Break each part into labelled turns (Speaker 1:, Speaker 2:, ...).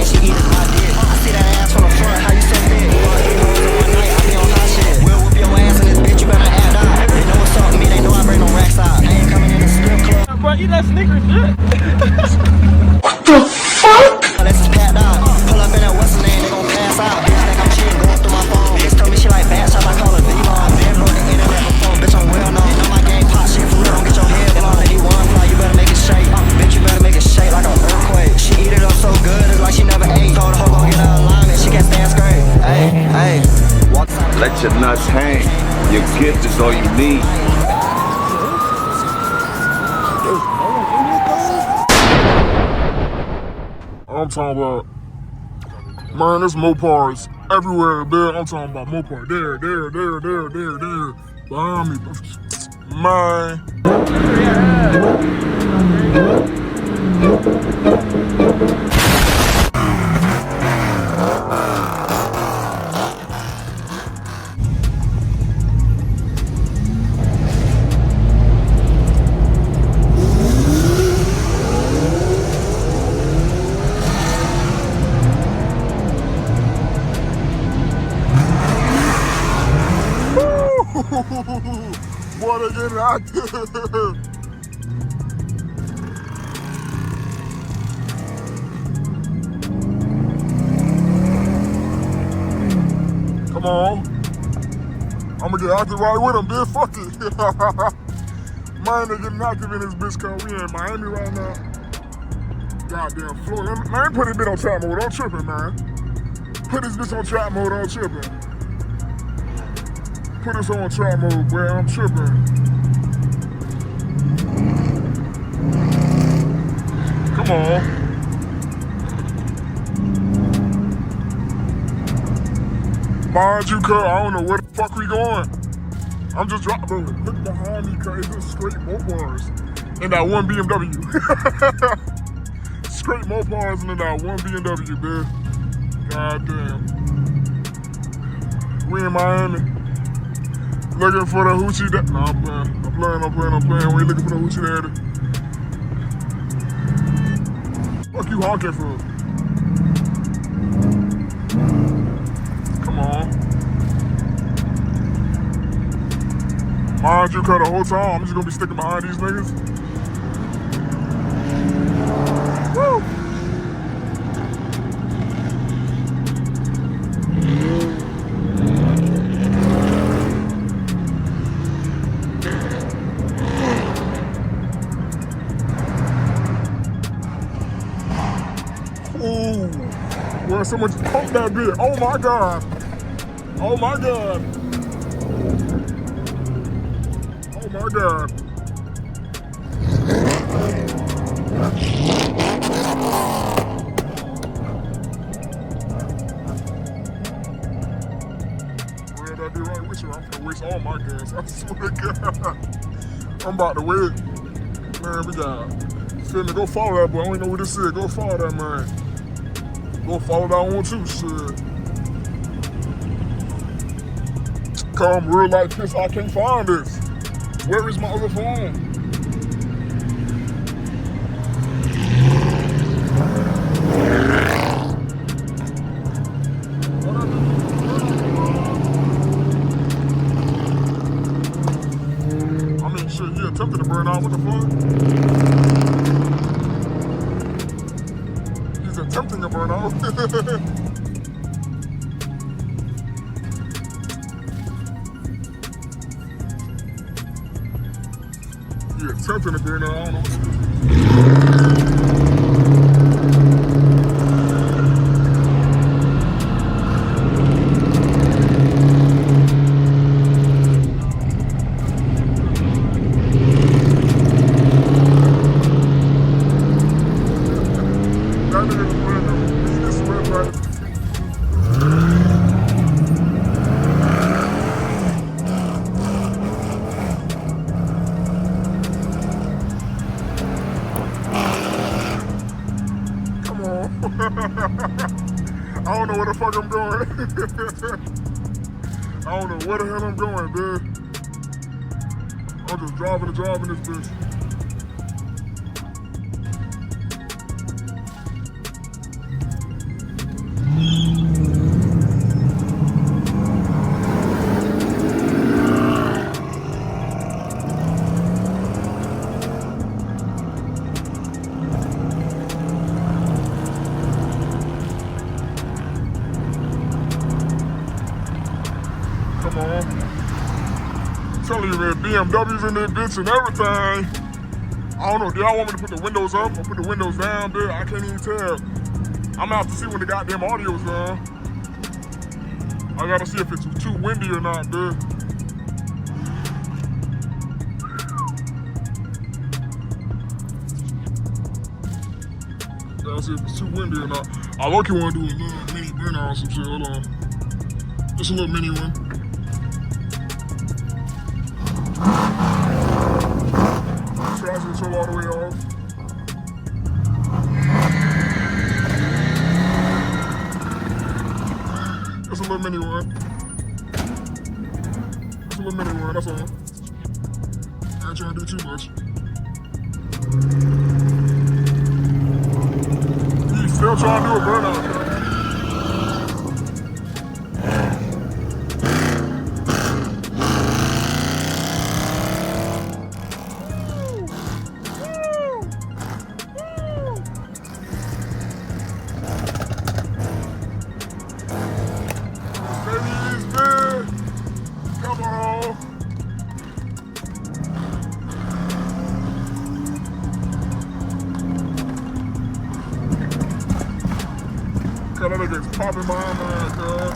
Speaker 1: and she eating my dick. I see that ass from the front, how you so thick? Boy, 3 hoes in 1 night, I be on hot shit. We'll whoop your ass in this bitch, you better act out. They know what's up with me, they know I bring no racks out. I ain't coming in the strip club.
Speaker 2: Bro, eat that Snickers shit.
Speaker 1: What the fuck? This is packed out. Pull up in that what's the name, they gon' pass out. Bitch think I'm cheating, going through my phone. Bitch told me she like bad shots, I call her V-Ball. Been broke the internet before, bitch I'm well known. Know my game pop shit for real, don't get your head blown. They need one fly, you better make it shake. Bitch, you better make it shake like an earthquake. She eat it up so good, it's like she never ate. Told her hoe gon' get her alignment, she can't stand straight. Hey, hey.
Speaker 3: Let your nuts hang. Your gift is all you need.
Speaker 4: I'm talking about, man, there's mopars everywhere, man. I'm talking about mopar. There. Behind me. Man. Boy, they getting active. Come on. I'ma get active right with them, bitch. Fuck it. Man, they getting active in this bitch cause we in Miami right now. Goddamn Florida. Man, put this bitch on trap mode. Don't tripping, man. Put this bitch on trap mode. Don't tripping. Put this on trap mode, boy. I'm tripping. Come on. Mind you, cuz, I don't know where the fuck we going. I'm just dropping, bro. Look behind me, cuz. It's just straight mopars. And that one BMW. Straight mopars and that one BMW, bitch. Goddamn. We in Miami. Looking for the hoochie daddy. Nah, I'm playing. We ain't looking for the hoochie daddy. Fuck you honking for? Come on. Mind you, cuz the whole time, I'm just gonna be sticking behind these niggas. Woo! Ooh, well, someone just pumped that bitch. Oh my God. Oh my God. Oh my God. Well, that be right with you. I'm gonna waste all my gas. I swear to God. I'm about to wait. Man, we got. Feel me? Go follow that boy. I don't even know what this is. Go follow that man. Go follow that one too, shit. Come real life pissed, I can't find this. Where is my other phone? I mean, shit, he attempted to burn out. What the fuck? He's attempting to burn out. Attempting to burn out, I don't know. That nigga's random. This red right. I don't know where the fuck I'm going. I don't know where the hell I'm going, dude. I'm just driving this bitch. man, BMWs in this bitch and everything. I don't know, do y'all want me to put the windows up or put the windows down, bitch? I can't even tell. I'm gonna have to see when the goddamn audio's done. I gotta see if it's too windy or not, bitch. Gotta see if it's too windy or not. I low-key wanna do a little mini burnout or some shit, hold on. Just a little mini one. Traction control all the way off. Just a little mini one. Just a little mini one, that's all. I ain't trying to do too much. He's still trying to do a burnout, man. That nigga's popping my mind, cuz.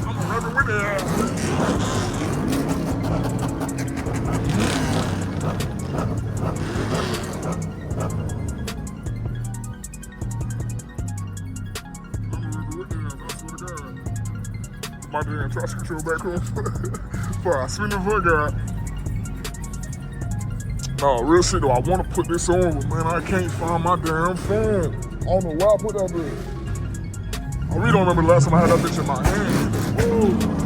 Speaker 4: I'm running with that. My damn traction control back on before I swing the fuck out. No, real shit though, I want to put this on, but man, I can't find my damn phone. I don't know why I put that bitch. I really don't remember the last time I had that bitch in my hand. Woo.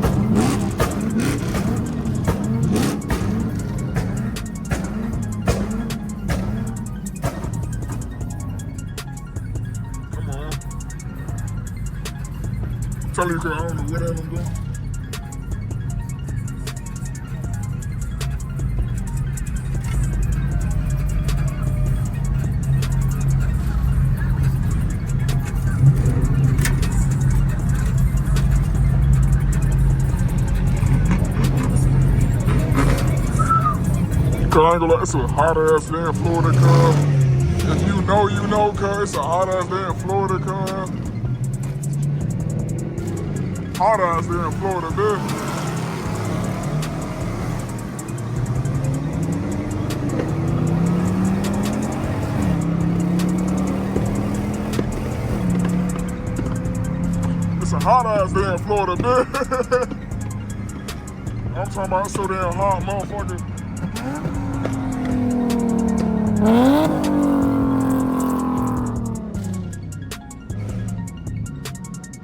Speaker 4: Tell you, cause I don't know what I'm doing. Cause I ain't gonna lie, it's a hot ass day in Florida, cuz. If you know, cuz it's a hot ass day in Florida, cuz. Hot ass there in Florida, bitch. It's a hot ass there in Florida, bitch. I'm talking about it's so damn hot, motherfucker.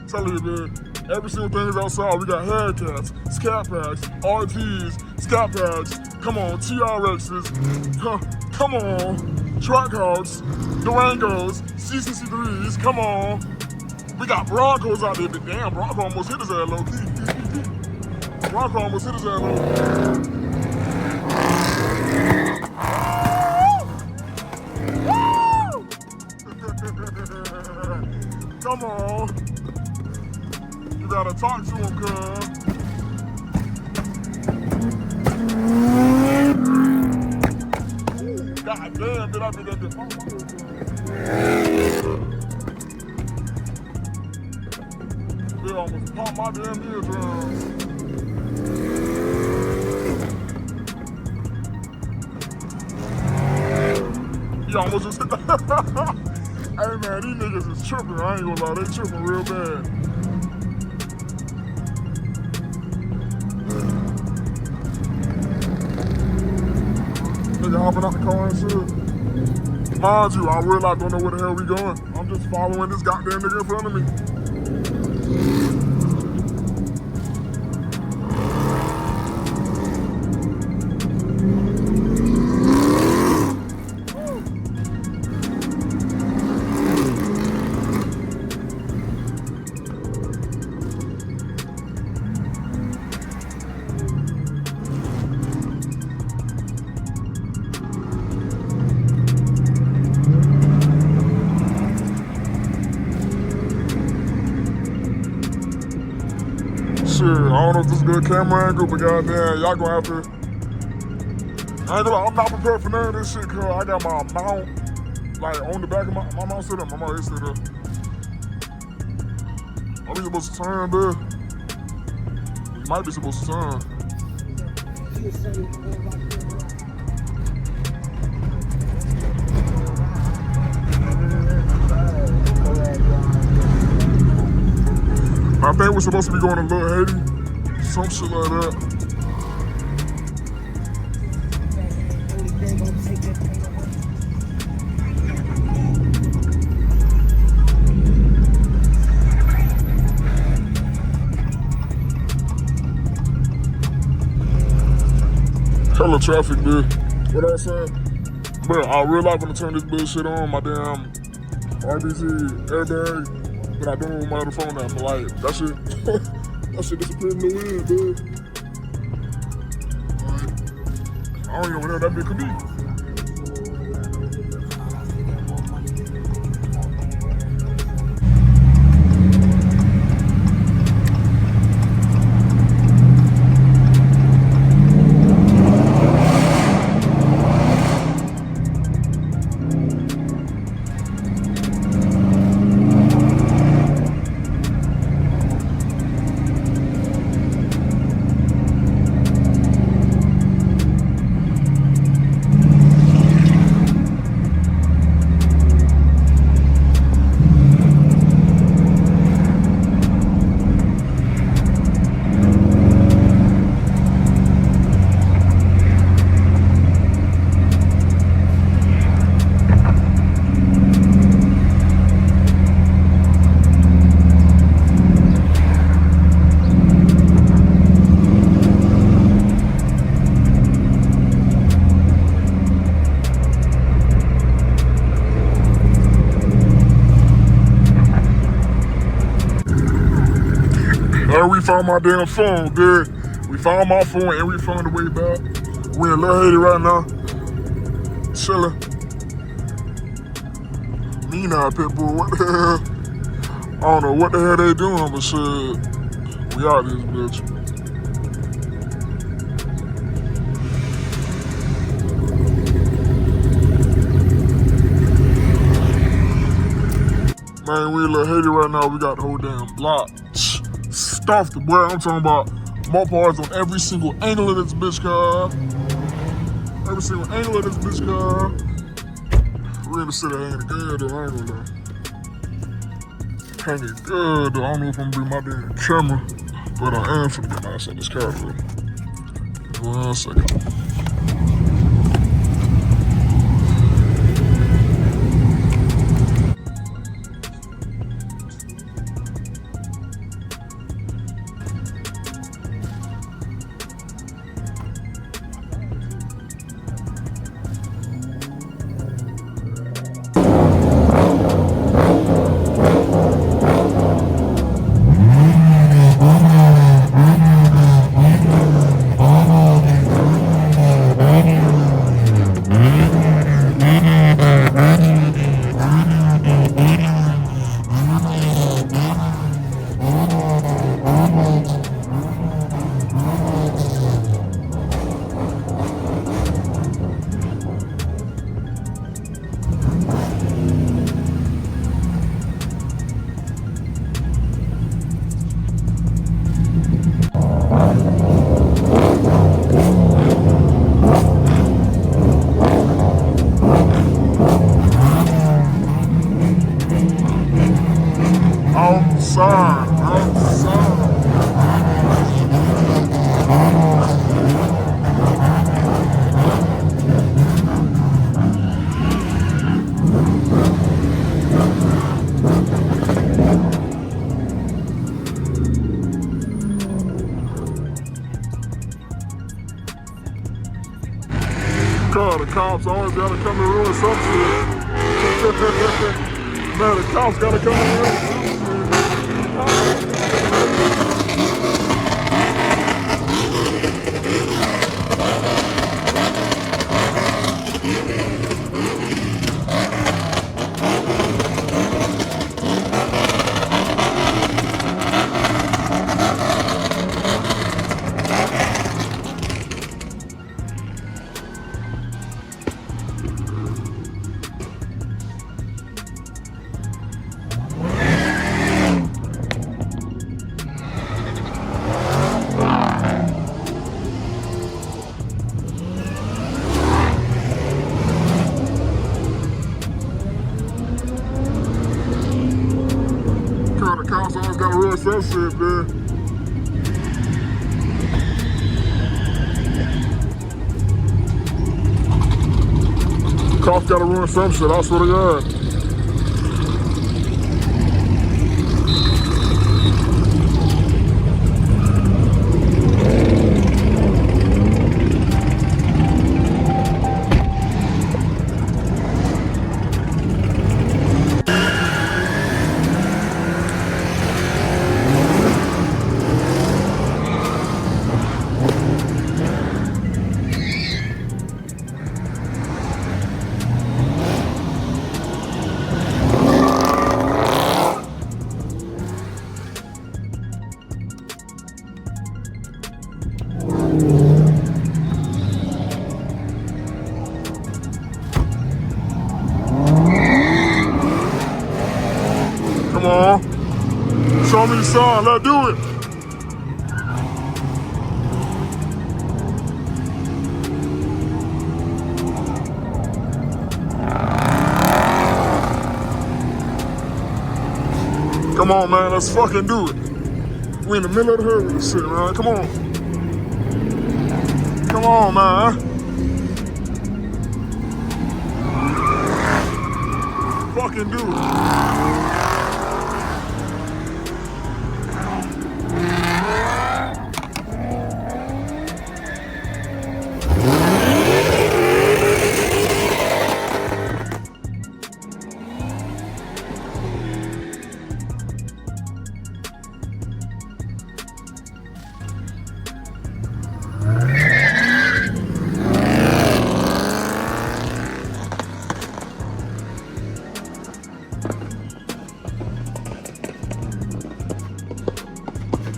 Speaker 4: Tell you, man. Every single thing is outside. We got Hellcats, Scat Packs, RTs, Scat Packs, come on, TRXs, come on, Trackhawks, Durangos, CCC3s, come on. We got Broncos out there, but damn, Bronco almost hit his ass low key. Bronco almost hit his ass low key. Come on. You gotta talk to him, cuz. God damn, did I do that? They almost popped my damn eardrums. He almost just hit the... Hey man, these niggas is tripping. I ain't gonna lie, they tripping real bad. Nigga hopping out the car and shit. Mind you, I really don't know where the hell we going. I'm just following this goddamn nigga in front of me. Shit, I don't know if this is a good camera angle, but goddamn, y'all gonna have to. I ain't gonna lie, I'm not prepared for none of this shit, cause I got my mount like on the back of my mount sit up, my mount is sit up. Are we supposed to turn, dude? We might be supposed to turn. I think we're supposed to be going to Little Haiti, some shit like that. Hella traffic, dude. What I said? Bro, I real life gonna turn this bullshit on, my damn RBC airbag, but I don't know my other phone now. But like, that shit, that shit disappeared in the wind, dude. Like, I don't even know what that bitch could be. We found my damn phone, good. We found my phone and we found the way back. We in Little Haiti right now. Chillin'. Me now, Pitbull, what the hell? I don't know what the hell they doing, but shit, we out this bitch. Man, we in Little Haiti right now. We got the whole damn block stuffed, boy. I'm talking about mopars on every single angle of this bitch car. Every single angle of this bitch car. We're in the city hanging good though, I ain't gonna lie. Hanging good though. I don't know if I'm gonna bring my damn camera, but I am finna get my ass out this car for it. 1 second. God, the cops always gotta come and ruin some shit. Man, the cops gotta come and ruin some shit. shit, man. Cops gotta ruin some shit, I swear to God. Come on. Show me the sign. Let's do it. Come on, man. Let's fucking do it. We in the middle of the hood with this shit, man. Come on. Come on, man. Fucking do it.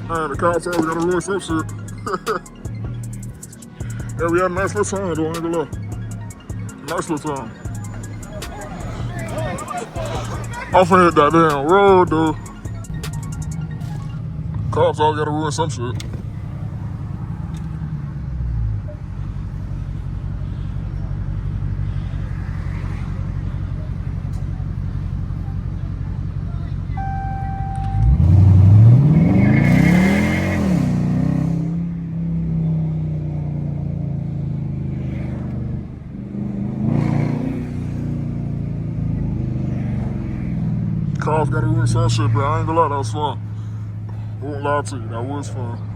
Speaker 4: Man, the cops always gotta ruin some shit. Yeah, we had a nice little time though, I ain't gonna lie. Nice little time. I'm finna hit that damn road though. Cops always gotta ruin some shit. Cops gotta ruin some shit, but I ain't gonna lie, that was fun. I won't lie to you, that was fun.